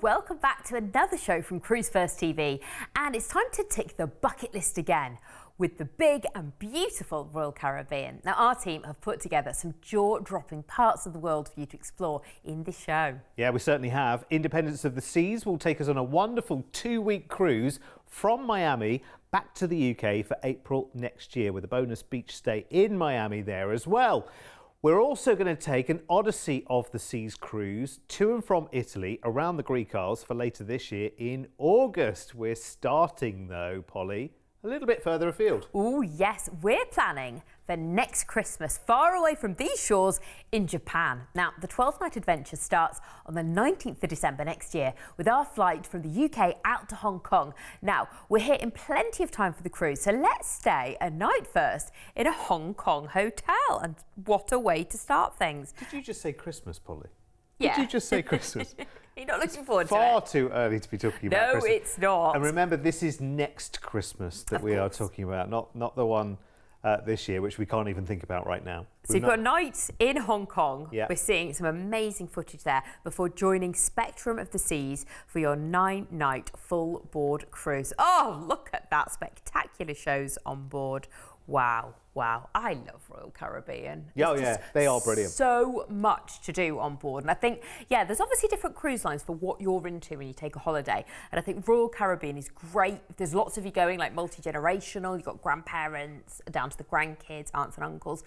welcome back to another show from Cruise1st TV, and it's time to tick the bucket list again with the big and beautiful Royal Caribbean. Now, our team have put together some jaw-dropping parts of the world for you to explore in this show. Yeah, we certainly have. Independence of the Seas will take us on a wonderful 2-week cruise from Miami back to the UK for April next year, with a bonus beach stay in Miami there as well. We're also going to take an Odyssey of the Seas cruise to and from Italy around the Greek Isles for later this year in August. We're starting, though, Polly, a little bit further afield. Oh yes, we're planning for next Christmas, far away from these shores in Japan. Now, the 12th night adventure starts on the 19th of December next year with our flight from the UK out to Hong Kong. Now, we're here in plenty of time for the cruise, so let's stay a night first in a Hong Kong hotel. And what a way to start things. Did you just say Christmas, Polly? Yeah. Did you just say Christmas? You're not looking forward to it? Far too early to be talking about Christmas. No, it's not. And remember, this is next Christmas that we are talking about, not the one this year, which we can't even think about right now. So you've got a night in Hong Kong. Yeah. We're seeing some amazing footage there before joining Spectrum of the Seas for your 9-night full board cruise. Oh, look at that, spectacular shows on board. Wow, wow. I love Royal Caribbean. Oh, yeah, they are brilliant. So much to do on board. And I think, yeah, there's obviously different cruise lines for what you're into when you take a holiday. And I think Royal Caribbean is great. There's lots of you going, like multi-generational. You've got grandparents down to the grandkids, aunts and uncles.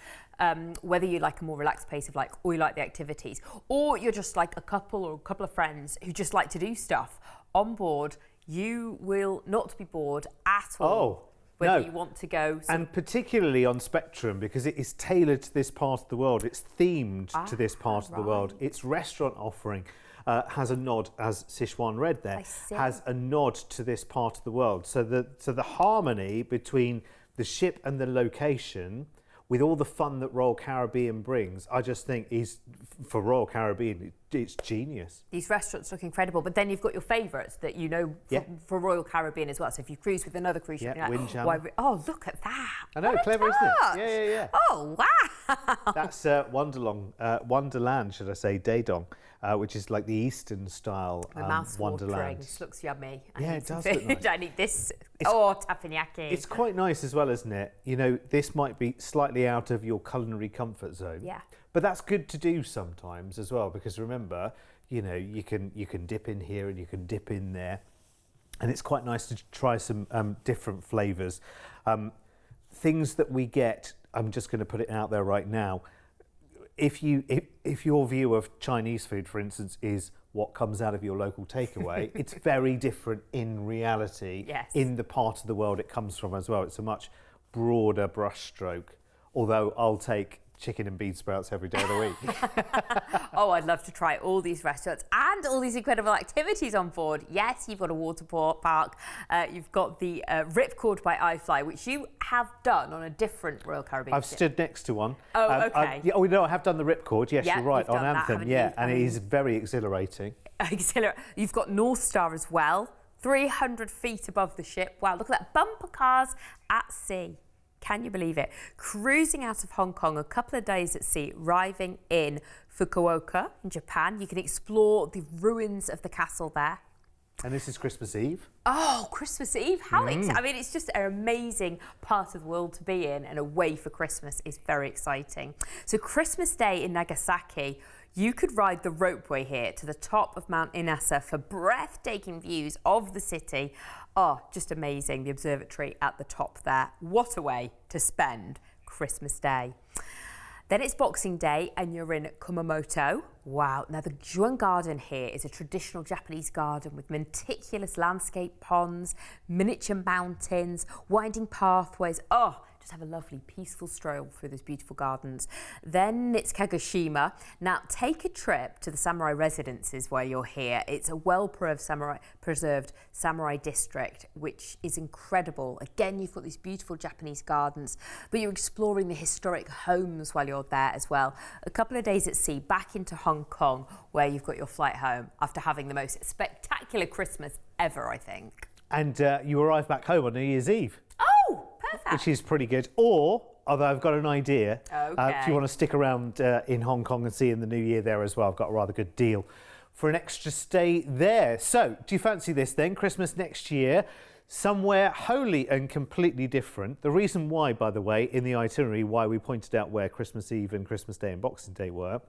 Whether you like a more relaxed pace of or you like the activities, or you're just like a couple or a couple of friends who just like to do stuff on board, you will not be bored at all. Oh. Whether No. you want to go. And particularly on Spectrum, because it is tailored to this part of the world. It's themed to this part of the world. Its restaurant offering has a nod, as Sichuan Red there, has a nod to this part of the world. So the harmony between the ship and the location, with all the fun that Royal Caribbean brings, I just think is, for Royal Caribbean, it's genius. These restaurants look incredible, but then you've got your favourites that you know for Royal Caribbean as well. So if you cruise with another cruise ship, you're like, oh, look at that. I know, clever, isn't it? Yeah. Oh, wow. That's Wonderland, should I say, Daedong, which is like the Eastern style Wonderland. This looks yummy. It does look nice. I need this. Teppanyaki. It's quite nice as well, isn't it? You know, this might be slightly out of your culinary comfort zone. Yeah. But that's good to do sometimes as well, because remember, you know, you can dip in here and you can dip in there, and it's quite nice to try some different flavours. Things that we get, I'm just going to put it out there right now. If your view of Chinese food, for instance, is what comes out of your local takeaway, it's very different in reality. Yes. In the part of the world it comes from as well. It's a much broader brushstroke. Although I'll take chicken and bean sprouts every day of the week. Oh, I'd love to try all these restaurants and all these incredible activities on board. Yes, you've got a water park. You've got the Ripcord by iFly, which you have done on a different Royal Caribbean I've ship. stood next to one. Oh, okay. I have done the Ripcord. Yes, you're right, on Anthem. And it is very exhilarating. You've got North Star as well, 300 feet above the ship. Wow, look at that. Bumper cars at sea. Can you believe it? Cruising out of Hong Kong, a couple of days at sea, arriving in Fukuoka in Japan. You can explore the ruins of the castle there. And this is Christmas Eve. Oh, Christmas Eve. I mean, it's just an amazing part of the world to be in, and away for Christmas is very exciting. So Christmas Day in Nagasaki, you could ride the ropeway here to the top of Mount Inasa for breathtaking views of the city. Oh, just amazing. The observatory at the top there. What a way to spend Christmas Day. Then it's Boxing Day and you're in Kumamoto. Wow. Now the Juan Garden here is a traditional Japanese garden with meticulous landscape ponds, miniature mountains, winding pathways. Oh, just have a lovely peaceful stroll through those beautiful gardens. Then it's Kagoshima. Now take a trip to the samurai residences while you're here. It's a preserved samurai district, which is incredible. Again, you've got these beautiful Japanese gardens, but you're exploring the historic homes while you're there as well. A couple of days at sea, back into Hong Kong, where you've got your flight home after having the most spectacular Christmas ever, I think. And you arrive back home on New Year's Eve. Oh, perfect. Which is pretty good. Or, although I've got an idea, okay. if you want to stick around in Hong Kong and see in the new year there as well, I've got a rather good deal for an extra stay there. So, do you fancy this then? Christmas next year, somewhere wholly and completely different. The reason why, by the way, in the itinerary, why we pointed out where Christmas Eve and Christmas Day and Boxing Day were,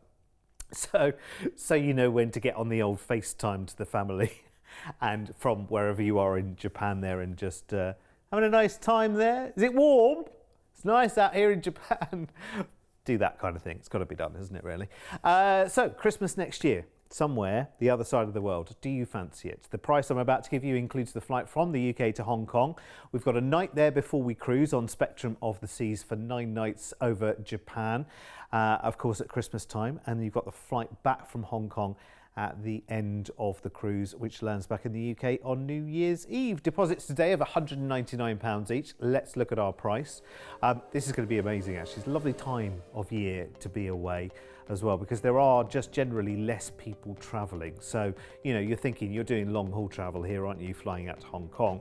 so you know when to get on the old FaceTime to the family and from wherever you are in Japan there and just having a nice time there. Is it warm? It's nice out here in Japan. Do that kind of thing. It's got to be done, isn't it, really? So, Christmas next year, somewhere the other side of the world. Do you fancy it? The price I'm about to give you includes the flight from the UK to Hong Kong. We've got a night there before we cruise on Spectrum of the Seas for 9 nights over Japan, of course at Christmas time, and you've got the flight back from Hong Kong at the end of the cruise, which lands back in the UK on New Year's Eve. Deposits today of £199 each. Let's look at our price. This is going to be amazing, actually. It's a lovely time of year to be away as well, because there are just generally less people travelling. So, you know, you're thinking you're doing long haul travel here, aren't you? Flying out to Hong Kong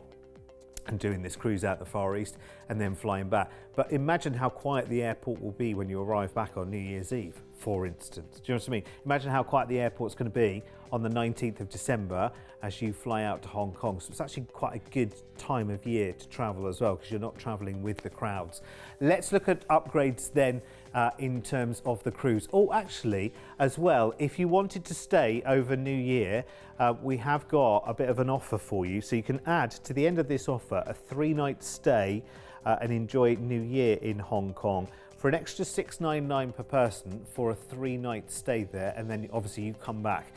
and doing this cruise out the Far East and then flying back. But imagine how quiet the airport will be when you arrive back on New Year's Eve, for instance. Do you know what I mean? Imagine how quiet the airport's going to be on the 19th of December as you fly out to Hong Kong. So it's actually quite a good time of year to travel as well, because you're not traveling with the crowds. Let's look at upgrades then in terms of the cruise. Oh, actually, as well, if you wanted to stay over New Year, we have got a bit of an offer for you. So you can add to the end of this offer a 3-night stay and enjoy New Year in Hong Kong for an extra $699 per person for a 3-night stay there. And then obviously you come back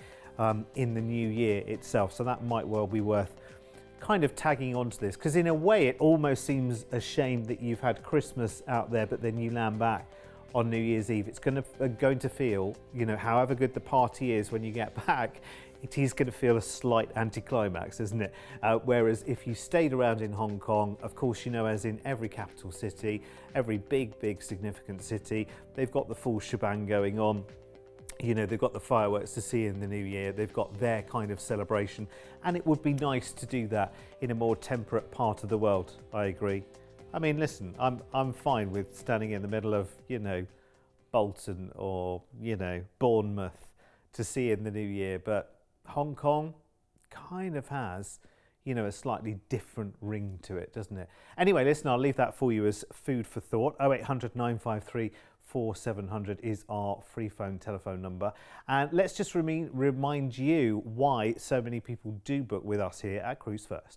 in the new year itself. So that might well be worth kind of tagging onto this, because in a way it almost seems a shame that you've had Christmas out there, but then you land back on New Year's Eve. It's going to feel, you know, however good the party is when you get back, it is going to feel a slight anticlimax, isn't it? Whereas if you stayed around in Hong Kong, of course, you know, as in every capital city, every big significant city, they've got the full shebang going on. You know, they've got the fireworks to see in the new year, they've got their kind of celebration, and it would be nice to do that in a more temperate part of the world. I agree. I mean, listen, I'm fine with standing in the middle of, you know, Bolton or, you know, Bournemouth to see in the new year, but Hong Kong kind of has, you know, a slightly different ring to it, doesn't it? Anyway, listen, I'll leave that for you as food for thought. 0800 953 4700 is our free phone telephone number. And let's just remind you why so many people do book with us here at Cruise1st.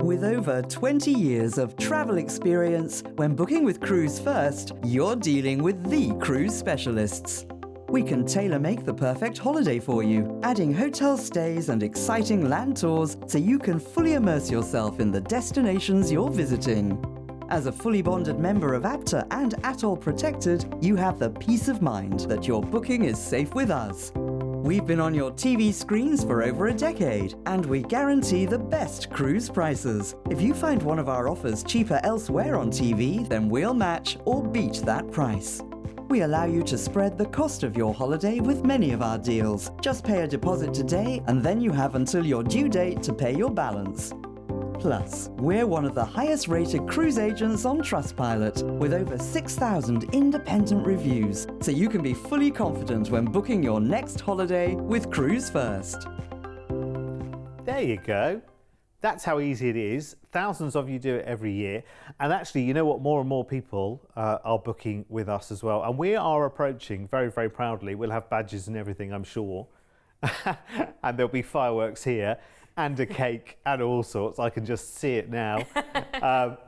With over 20 years of travel experience, when booking with Cruise1st, you're dealing with the cruise specialists. We can tailor-make the perfect holiday for you, adding hotel stays and exciting land tours so you can fully immerse yourself in the destinations you're visiting. As a fully bonded member of APTA and Atoll Protected, you have the peace of mind that your booking is safe with us. We've been on your TV screens for over a decade, and we guarantee the best cruise prices. If you find one of our offers cheaper elsewhere on TV, then we'll match or beat that price. We allow you to spread the cost of your holiday with many of our deals. Just pay a deposit today, and then you have until your due date to pay your balance. Plus, we're one of the highest rated cruise agents on Trustpilot, with over 6,000 independent reviews, so you can be fully confident when booking your next holiday with Cruise1st. There you go. That's how easy it is. Thousands of you do it every year. And actually, you know what? More and more people are booking with us as well. And we are approaching, very, very proudly, we'll have badges and everything, I'm sure. And there'll be fireworks here, and a cake, and all sorts. I can just see it now.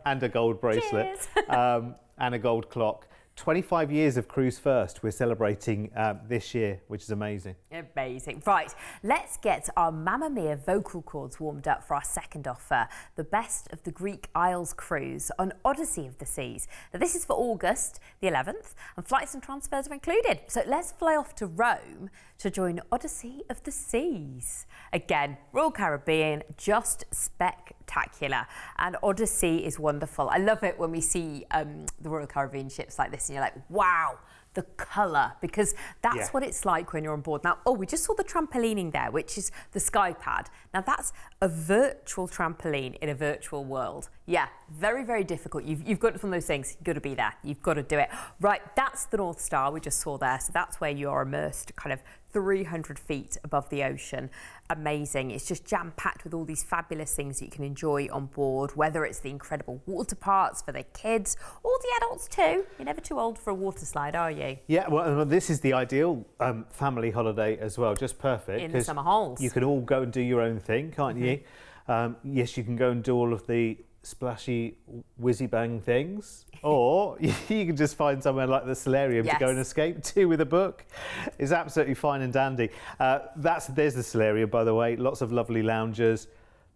And a gold bracelet, and a gold clock. 25 years of Cruise1st we're celebrating this year, which is amazing. Amazing. Right, let's get our Mamma Mia vocal cords warmed up for our second offer, the Best of the Greek Isles cruise on Odyssey of the Seas. Now, this is for August the 11th, and flights and transfers are included. So let's fly off to Rome to join Odyssey of the Seas. Again, Royal Caribbean, just spectacular. And Odyssey is wonderful. I love it when we see the Royal Caribbean ships like this and you're like, wow, the colour, because that's what it's like when you're on board. Now, we just saw the trampolining there, which is the SkyPad. Now, that's a virtual trampoline in a virtual world. Yeah, very, very difficult. You've got one of those things. You've got to be there. You've got to do it. Right, that's the North Star we just saw there. So that's where you are immersed kind of 300 feet above the ocean. Amazing. It's just jam-packed with all these fabulous things that you can enjoy on board, whether it's the incredible water parks for the kids or the adults too. You're never too old for a water slide, are you? Yeah, well, this is the ideal family holiday as well, just perfect. In the summer holes. You can all go and do your own thing, can't you? Yes, you can go and do all of the splashy whizzy bang things, or you can just find somewhere like the solarium to go and escape to with a book. It's absolutely fine and dandy. There's the solarium, by the way. Lots of lovely loungers,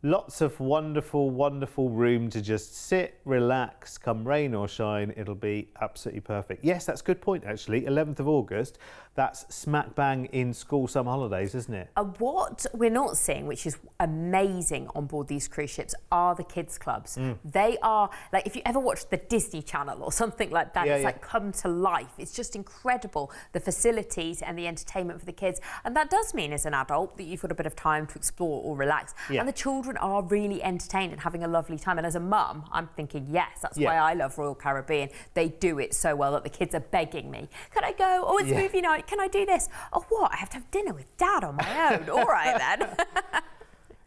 lots of wonderful, wonderful room to just sit, relax, come rain or shine. It'll be absolutely perfect. Yes, that's a good point, actually. 11th of August, that's smack bang in school summer holidays, isn't it? What we're not seeing, which is amazing on board these cruise ships, are the kids clubs. They are, like, if you ever watched the Disney Channel or something like that, it's like come to life. It's just incredible, the facilities and the entertainment for the kids. And that does mean, as an adult, that you've got a bit of time to explore or relax. And the children are really entertained and having a lovely time. And as a mum, I'm thinking, yes, that's why I love Royal Caribbean. They do it so well that the kids are begging me, can I go? Oh, it's movie night. Can I do this? Oh, what? I have to have dinner with Dad on my own. All right, then.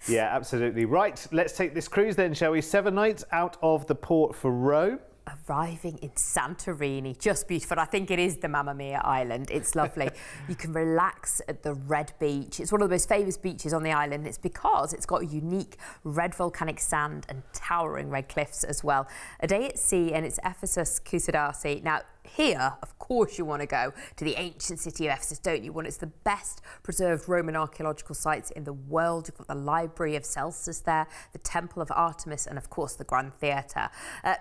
Yeah, absolutely. Right, let's take this cruise then, shall we? 7 nights out of the port for Rome. Arriving in Santorini, just beautiful. I think it is the Mamma Mia island. It's lovely. You can relax at the Red Beach. It's one of the most famous beaches on the island. It's because it's got unique red volcanic sand and towering red cliffs as well. A day at sea, and it's Ephesus Kusadasi. Now, here, of course, you want to go to the ancient city of Ephesus, don't you? It's the best preserved Roman archaeological sites in the world. You've got the Library of Celsus there, the Temple of Artemis, and of course the Grand Theatre.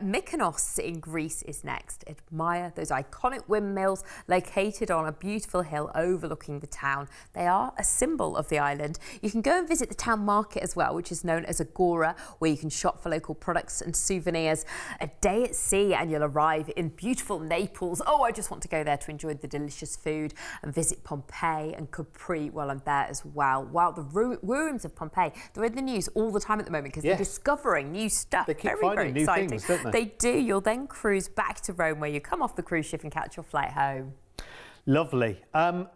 Mykonos in Greece is next. Admire those iconic windmills located on a beautiful hill overlooking the town. They are a symbol of the island. You can go and visit the town market as well, which is known as Agora, where you can shop for local products and souvenirs. A day at sea and you'll arrive in beautiful Naples. Oh, I just want to go there to enjoy the delicious food and visit Pompeii and Capri while I'm there as well. Wow, the ruins of Pompeii, they're in the news all the time at the moment because they're discovering new stuff. They keep very, finding very new exciting. things, don't they? They do. You'll then cruise back to Rome, where you come off the cruise ship and catch your flight home. Lovely.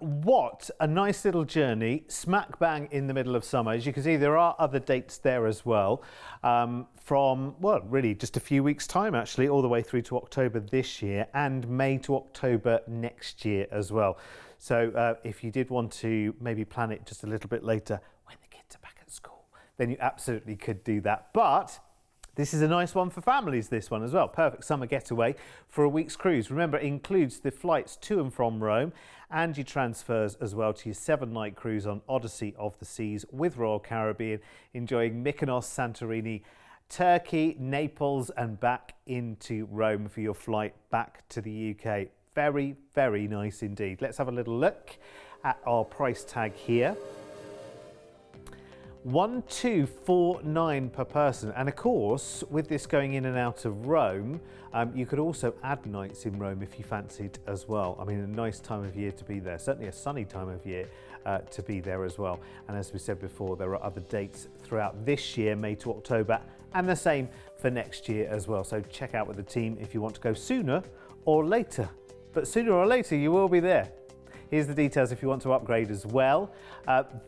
What a nice little journey, smack bang in the middle of summer. As you can see, there are other dates there as well, from, well, really just a few weeks' time, actually, all the way through to October this year and May to October next year as well. So if you did want to maybe plan it just a little bit later when the kids are back at school, then you absolutely could do that. But this is a nice one for families, this one as well. Perfect summer getaway for a week's cruise. Remember, it includes the flights to and from Rome and your transfers as well to your 7-night cruise on Odyssey of the Seas with Royal Caribbean, enjoying Mykonos, Santorini, Turkey, Naples and back into Rome for your flight back to the UK. Very, very nice indeed. Let's have a little look at our price tag here. 1,249 per person, and of course with this going in and out of Rome, you could also add nights in Rome if you fancied as well. I mean, a nice time of year to be there, certainly a sunny time of year to be there as well. And as we said before, there are other dates throughout this year, May to October, and the same for next year as well. So check out with the team if you want to go sooner or later, but sooner or later you will be there. Here's the details if you want to upgrade as well.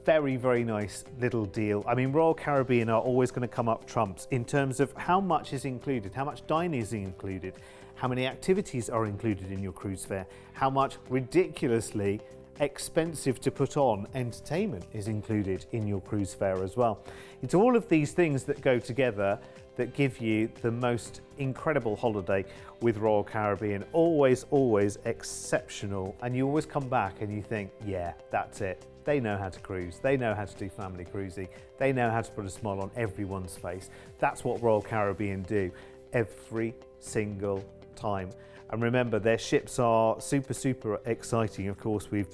Very, very nice little deal. I mean, Royal Caribbean are always going to come up trumps in terms of how much is included, how much dining is included, how many activities are included in your cruise fare, how much ridiculously expensive to put on entertainment is included in your cruise fare as well. It's all of these things that go together that give you the most incredible holiday with Royal Caribbean. Always, always exceptional. And you always come back and you think, yeah, that's it. They know how to cruise. They know how to do family cruising. They know how to put a smile on everyone's face. That's what Royal Caribbean do every single time. And remember, their ships are super, super exciting. Of course, we've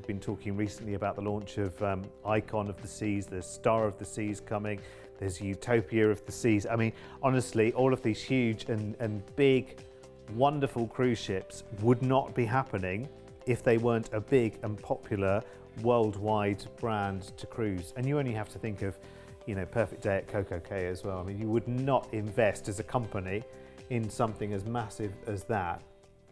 been talking recently about the launch of Icon of the Seas, there's Star of the Seas coming, there's Utopia of the Seas. I mean, honestly, all of these huge and big, wonderful cruise ships would not be happening if they weren't a big and popular worldwide brand to cruise. And you only have to think of, you know, Perfect Day at CocoCay as well. I mean, you would not invest as a company in something as massive as that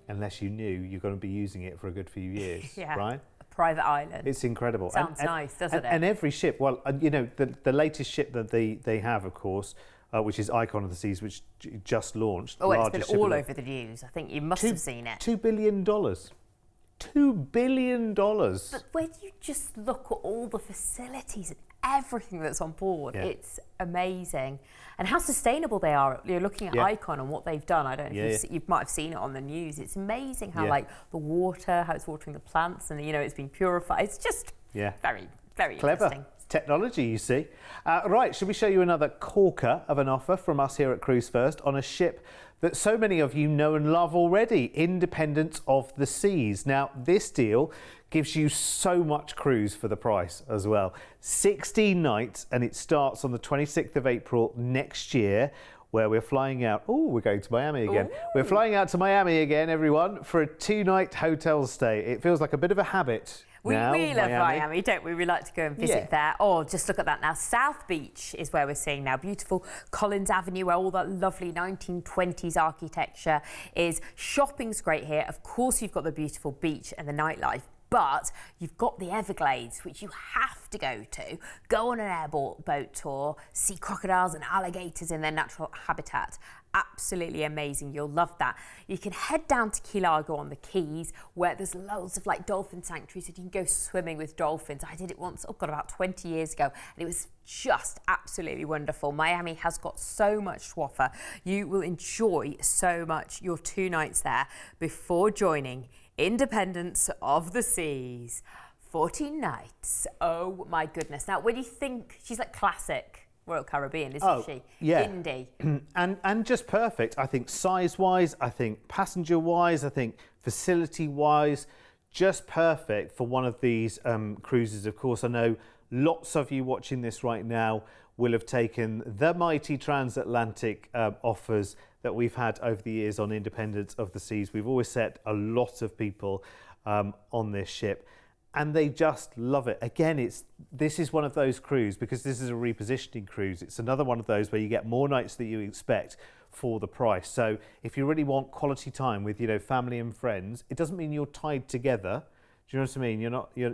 unless you knew you're going to be using it for a good few years, Yeah. right? A private island. It's incredible. Sounds nice, doesn't it? And every ship, well, you know, the latest ship that they have, of course, which is Icon of the Seas, which just launched. Oh, it's largest been all ship over the news. I think you must have seen it. $2 billion. $2 billion. But when you just look at all the facilities and everything that's on board, it's amazing. And how sustainable they are. You're looking at Icon and what they've done. I don't know if you might have seen it on the news. It's amazing how like the water, how it's watering the plants, and you know it's been purified. It's just very, very clever. interesting. Technology, you see. Right, should we show you another corker of an offer from us here at Cruise1st on a ship that so many of you know and love already, Independence of the Seas. Now, this deal gives you so much cruise for the price as well. 16 nights, and it starts on the 26th of April next year, where we're flying out. Oh, we're going to Miami again. Ooh. We're flying out to Miami again, everyone, for a 2-night hotel stay. It feels like a bit of a habit. We love Miami, don't we? We like to go and visit there. Oh, just look at that now. South Beach is where we're seeing now. Beautiful Collins Avenue, where all that lovely 1920s architecture is. Shopping's great here. Of course, you've got the beautiful beach and the nightlife. But you've got the Everglades, which you have to go to. Go on an airboat tour, see crocodiles and alligators in their natural habitat. Absolutely amazing. You'll love that. You can head down to Key Largo on the Keys, where there's loads of like dolphin sanctuaries that you can go swimming with dolphins. I did it once, about 20 years ago, and it was just absolutely wonderful. Miami has got so much to offer. You will enjoy so much your 2 nights there before joining Independence of the Seas. 14 nights. Oh my goodness. Now, when you think, she's like classic Royal Caribbean, isn't she? Yeah. Indie. and just perfect, I think, size-wise, I think passenger-wise, I think facility-wise, just perfect for one of these cruises. Of course, I know lots of you watching this right now will have taken the mighty transatlantic offers that we've had over the years on Independence of the Seas. We've always set a lot of people on this ship, and they just love it. Again, this is one of those cruises, because this is a repositioning cruise. It's another one of those where you get more nights than you expect for the price. So if you really want quality time with, you know, family and friends, it doesn't mean you're tied together. Do you know what I mean?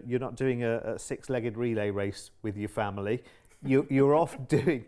You're not doing a 6-legged relay race with your family. You're off doing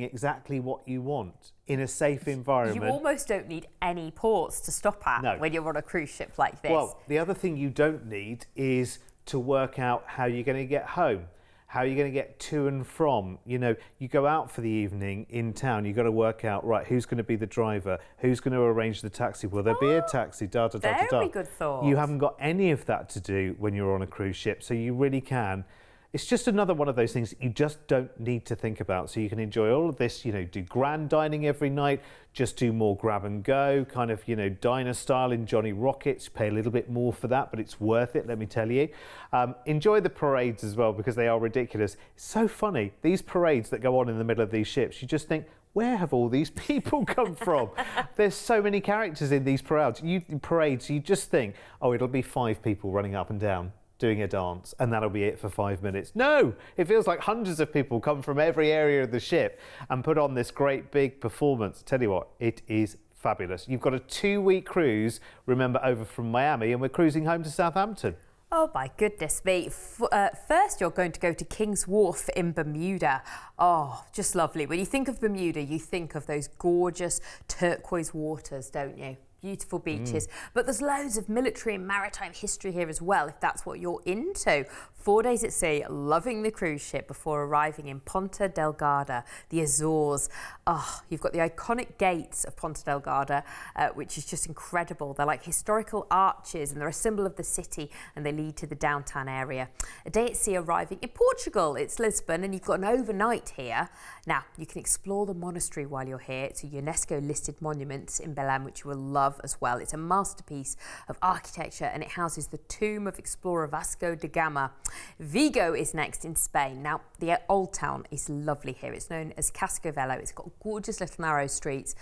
exactly what you want in a safe environment. You almost don't need any ports to stop at when you're on a cruise ship like this. Well, the other thing you don't need is to work out how you're going to get home, how you're going to get to and from. You know, you go out for the evening in town, you've got to work out, right, who's going to be the driver, who's going to arrange the taxi, will there be a taxi, Very good thought. You haven't got any of that to do when you're on a cruise ship, so you really can. It's just another one of those things that you just don't need to think about. So you can enjoy all of this, you know, do grand dining every night, just do more grab and go, kind of, you know, diner style in Johnny Rockets. Pay a little bit more for that, but it's worth it, let me tell you. Enjoy the parades as well, because they are ridiculous. It's so funny, these parades that go on in the middle of these ships, you just think, where have all these people come from? There's so many characters in these parades. You just think, oh, it'll be 5 people running up and down doing a dance, and that'll be it for 5 minutes. No, it feels like hundreds of people come from every area of the ship and put on this great big performance. Tell you what, it is fabulous. You've got a 2-week cruise, remember, over from Miami, and we're cruising home to Southampton. Oh my goodness me. First, you're going to go to King's Wharf in Bermuda. Oh, just lovely. When you think of Bermuda, you think of those gorgeous turquoise waters, don't you? Beautiful beaches, but there's loads of military and maritime history here as well, if that's what you're into. 4 days at sea, loving the cruise ship before arriving in Ponta Delgada, the Azores. Oh, you've got the iconic gates of Ponta Delgada, which is just incredible. They're like historical arches, and they're a symbol of the city, and they lead to the downtown area. A day at sea arriving in Portugal, it's Lisbon, and you've got an overnight here. Now, you can explore the monastery while you're here. It's a UNESCO listed monument in Belém, which you will love as well. It's a masterpiece of architecture, and it houses the tomb of explorer Vasco da Gama. Vigo is next in Spain. Now, the old town is lovely here. It's known as Casco Velo. It's got gorgeous little narrow streets,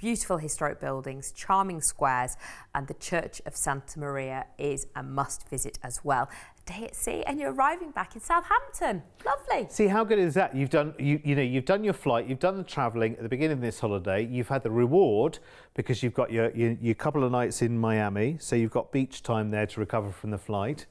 beautiful historic buildings, charming squares, and the Church of Santa Maria is a must visit as well. A day at sea and you're arriving back in Southampton. Lovely. See, how good is that? You've done you've done your flight, you've done the travelling at the beginning of this holiday, you've had the reward because you've got your couple of nights in Miami, so you've got beach time there to recover from the flight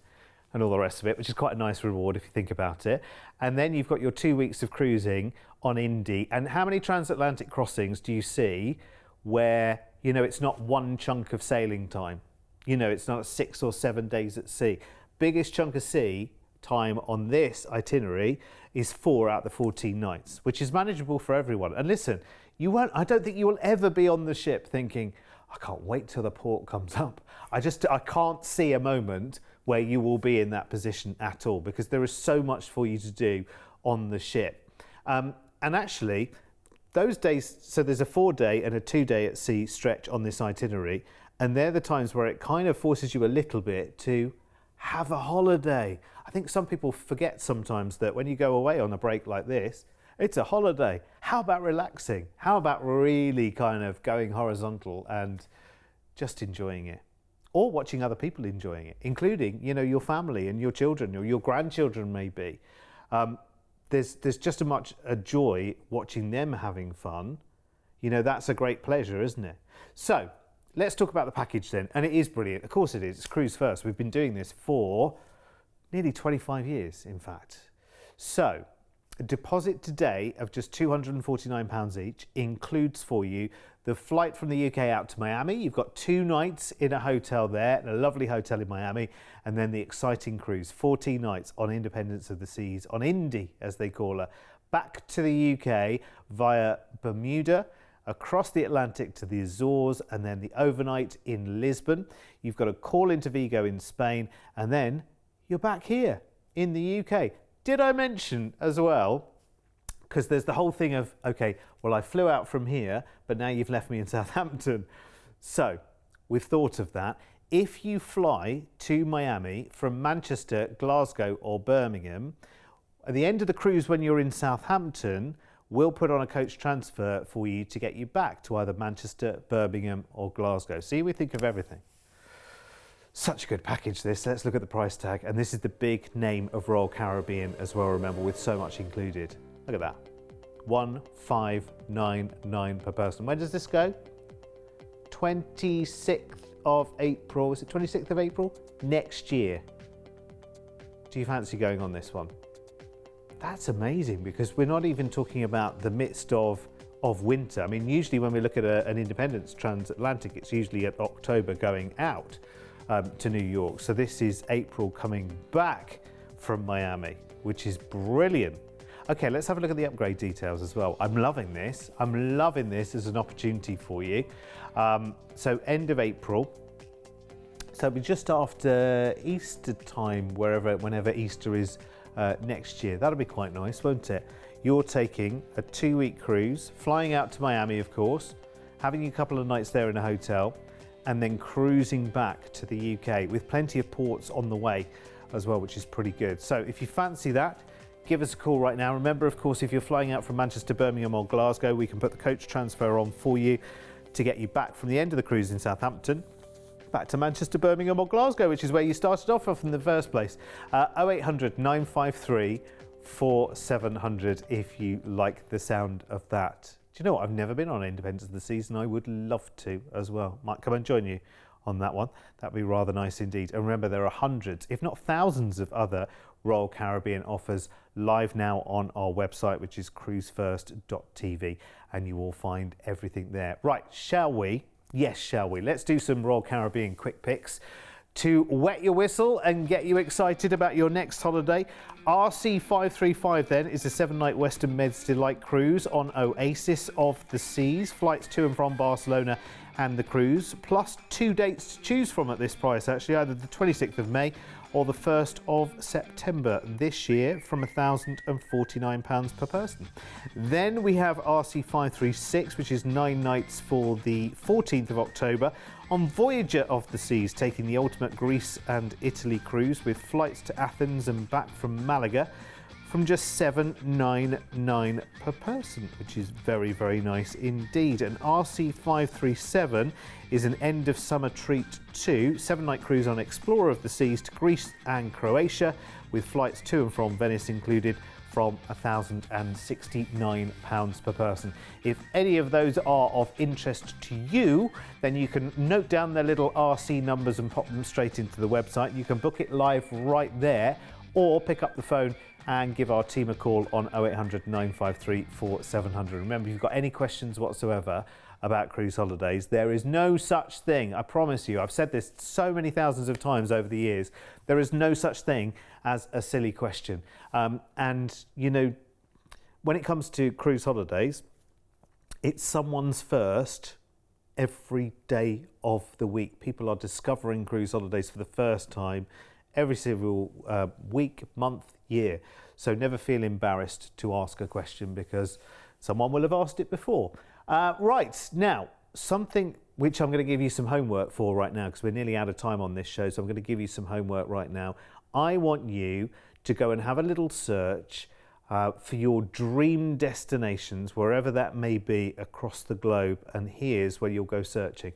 and all the rest of it, which is quite a nice reward if you think about it. And then you've got your 2 weeks of cruising on Indy. And how many transatlantic crossings do you see where, it's not one chunk of sailing time? It's not 6 or 7 days at sea. Biggest chunk of sea time on this itinerary is 4 out of the 14 nights, which is manageable for everyone. And listen, I don't think you will ever be on the ship thinking, I can't wait till the port comes up. I can't see a moment where you will be in that position at all, because there is so much for you to do on the ship. And actually, those days, so there's a 4-day and a 2-day at sea stretch on this itinerary, and they're the times where it kind of forces you a little bit to have a holiday. I think some people forget sometimes that when you go away on a break like this, it's a holiday. How about relaxing? How about really kind of going horizontal and just enjoying it? Or watching other people enjoying it, including, your family and your children or your grandchildren maybe. There's just a joy watching them having fun. That's a great pleasure, isn't it? So let's talk about the package then. And it is brilliant. Of course it is. It's Cruise First. We've been doing this for nearly 25 years, in fact. So a deposit today of just £249 each includes for you the flight from the UK out to Miami. You've got 2 nights in a hotel there, in a lovely hotel in Miami, and then the exciting cruise, 14 nights on Independence of the Seas, on Indy, as they call her, back to the UK via Bermuda, across the Atlantic to the Azores, and then the overnight in Lisbon. You've got a call into Vigo in Spain, and then you're back here in the UK. Did I mention as well, because there's the whole thing of, okay, well, I flew out from here, but now you've left me in Southampton. So we've thought of that. If you fly to Miami from Manchester, Glasgow or Birmingham, at the end of the cruise when you're in Southampton, we'll put on a coach transfer for you to get you back to either Manchester, Birmingham or Glasgow. See, we think of everything. Such a good package this. Let's look at the price tag. And this is the big name of Royal Caribbean as well, remember, with so much included. Look at that. 1,599 per person. When does this go? 26th of April. Is it 26th of April? Next year. Do you fancy going on this one? That's amazing, because we're not even talking about the midst of winter. I mean, usually when we look at an Independence transatlantic, it's usually at October going out to New York. So this is April coming back from Miami, which is brilliant. Okay, let's have a look at the upgrade details as well. I'm loving this. I'm loving this as an opportunity for you. So end of April. So it'll be just after Easter time, whenever Easter is next year. That'll be quite nice, won't it? You're taking a 2-week cruise, flying out to Miami, of course, having a couple of nights there in a hotel, and then cruising back to the UK with plenty of ports on the way as well, which is pretty good. So if you fancy that, give us a call right now. Remember, of course, if you're flying out from Manchester, Birmingham or Glasgow, we can put the coach transfer on for you to get you back from the end of the cruise in Southampton back to Manchester, Birmingham or Glasgow, which is where you started off in the first place. 0800 953 4700 if you like the sound of that. Do you know what? I've never been on Independence of the Seas, and I would love to as well. Might come and join you on that one. That'd be rather nice indeed. And remember, there are hundreds, if not thousands, of other Royal Caribbean offers live now on our website, which is cruise1st.tv, and you will find everything there. Right, shall we? Yes, shall we? Let's do some Royal Caribbean quick picks to wet your whistle and get you excited about your next holiday. RC535 then is a 7-night Western Med's Delight cruise on Oasis of the Seas. Flights to and from Barcelona and the cruise, plus 2 dates to choose from at this price, actually, either the 26th of May or the 1st of September this year, from £1,049 per person. Then we have RC536, which is 9 nights for the 14th of October on Voyager of the Seas, taking the ultimate Greece and Italy cruise with flights to Athens and back from Malaga from just $7.99 per person, which is very, very nice indeed. An RC537 is an end of summer treat too. 7-night cruise on Explorer of the Seas to Greece and Croatia, with flights to and from Venice included, from £1,069 per person. If any of those are of interest to you, then you can note down their little RC numbers and pop them straight into the website. You can book it live right there, or pick up the phone and give our team a call on 0800 953 4700. Remember, if you've got any questions whatsoever about cruise holidays, there is no such thing, I promise you, I've said this so many thousands of times over the years, there is no such thing as a silly question. And, you know, when it comes to cruise holidays, it's someone's first every day of the week. People are discovering cruise holidays for the first time every single week, month, year. So never feel embarrassed to ask a question, because someone will have asked it before. Right, now, something which I'm going to give you some homework for right now, because we're nearly out of time on this show, so I'm going to give you some homework right now. I want you to go and have a little search for your dream destinations, wherever that may be across the globe, and here's where you'll go searching.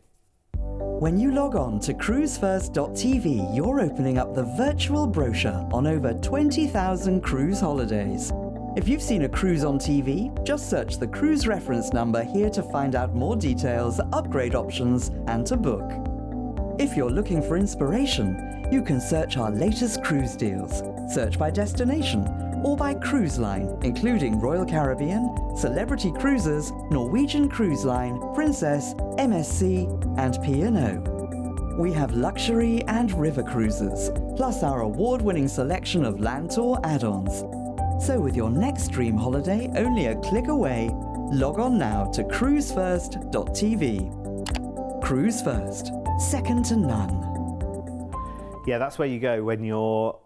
When you log on to Cruise1st.tv, you're opening up the virtual brochure on over 20,000 cruise holidays. If you've seen a cruise on TV, just search the cruise reference number here to find out more details, upgrade options, and to book. If you're looking for inspiration, you can search our latest cruise deals, search by destination, or by cruise line, including Royal Caribbean, Celebrity Cruises, Norwegian Cruise Line, Princess, MSC, and P&O. We have luxury and river cruises, plus our award-winning selection of land tour add-ons. So with your next dream holiday only a click away, log on now to Cruise1st.tv. Cruise First, second to none. Yeah, that's where you go when you're,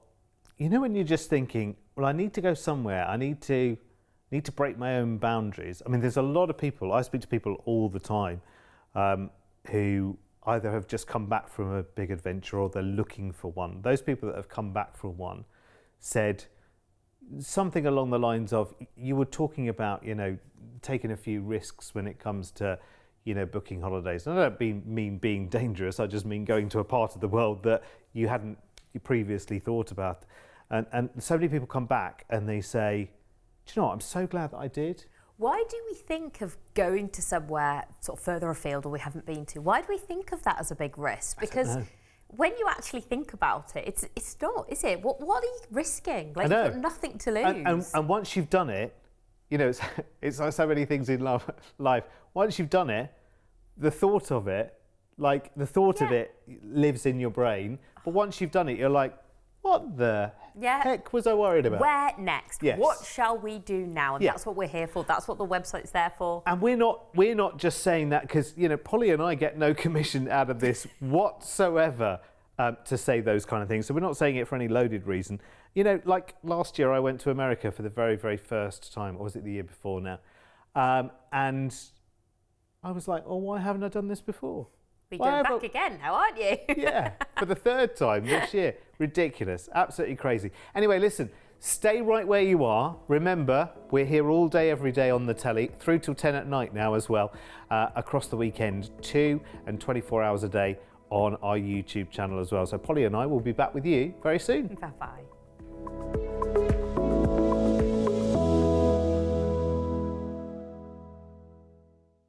when you're just thinking, well, I need to go somewhere. I need to break my own boundaries. I mean, there's a lot of people, I speak to people all the time who either have just come back from a big adventure or they're looking for one. Those people that have come back from one said something along the lines of, you were talking about, taking a few risks when it comes to, booking holidays. And I don't mean being dangerous, I just mean going to a part of the world that you hadn't previously thought about. And so many people come back and they say, do you know what, I'm so glad that I did. Why do we think of going to somewhere sort of further afield or we haven't been to? Why do we think of that as a big risk? Because when you actually think about it, it's not, is it? What are you risking? Like, you've got nothing to lose. And once you've done it, it's like so many things in life. Once you've done it, the thought of it lives in your brain. But once you've done it, you're like, what the heck was I worried about? Where next? Yes. What shall we do now? And that's what we're here for. That's what the website's there for. And we're not just saying that because, Polly and I get no commission out of this whatsoever to say those kind of things. So we're not saying it for any loaded reason. Like last year I went to America for the very, very first time, or was it the year before now? And I was like, oh, why haven't I done this before? You're going back again now, aren't you? Yeah, for the third time this year. Ridiculous, absolutely crazy. Anyway, listen, stay right where you are. Remember, we're here all day, every day on the telly, through till 10 at night now as well, across the weekend, 2 and 24 hours a day on our YouTube channel as well. So Polly and I will be back with you very soon. Bye-bye.